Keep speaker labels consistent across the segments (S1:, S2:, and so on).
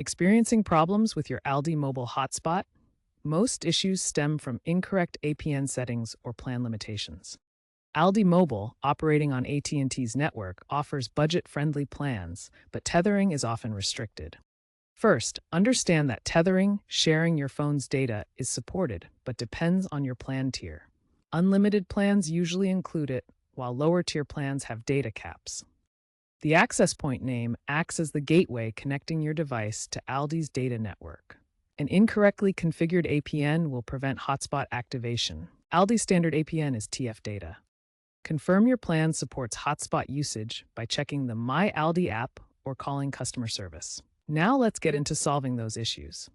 S1: Experiencing problems with your ALDI Mobile hotspot? Most issues stem from incorrect APN settings or plan limitations. ALDI Mobile, operating on AT&T's network, offers budget-friendly plans, but tethering is often restricted. First, understand that tethering, sharing your phone's data, is supported, but depends on your plan tier. Unlimited plans usually include it, while lower-tier plans have data caps. The access point name acts as the gateway connecting your device to ALDI's data network. An incorrectly configured APN will prevent hotspot activation. ALDI's standard APN is TF data. Confirm your plan supports hotspot usage by checking the My ALDI app or calling customer service. Now let's get into solving those issues.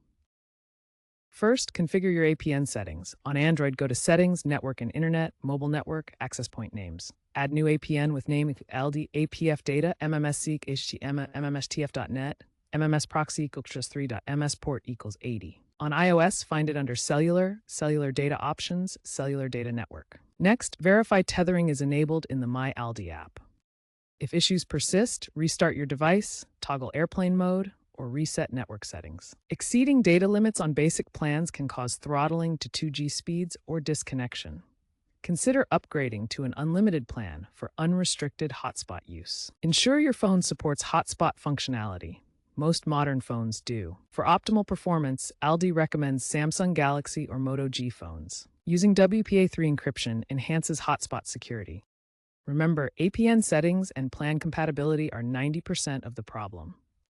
S1: First, configure your APN settings. On Android, go to Settings, Network and Internet, Mobile Network, Access Point Names. Add new APN with name ALDI APF data, MMSSeek, HTML, MMSTF.net, MMS proxy equals 3.ms port equals 80. On iOS, find it under Cellular, Cellular Data Options, Cellular Data Network. Next, verify tethering is enabled in the My ALDI app. If issues persist, restart your device, toggle airplane mode, or reset network settings. Exceeding data limits on basic plans can cause throttling to 2G speeds or disconnection. Consider upgrading to an unlimited plan for unrestricted hotspot use. Ensure your phone supports hotspot functionality. Most modern phones do. For optimal performance, ALDI recommends Samsung Galaxy or Moto G phones. Using WPA3 encryption enhances hotspot security. Remember, APN settings and plan compatibility are 90% of the problem.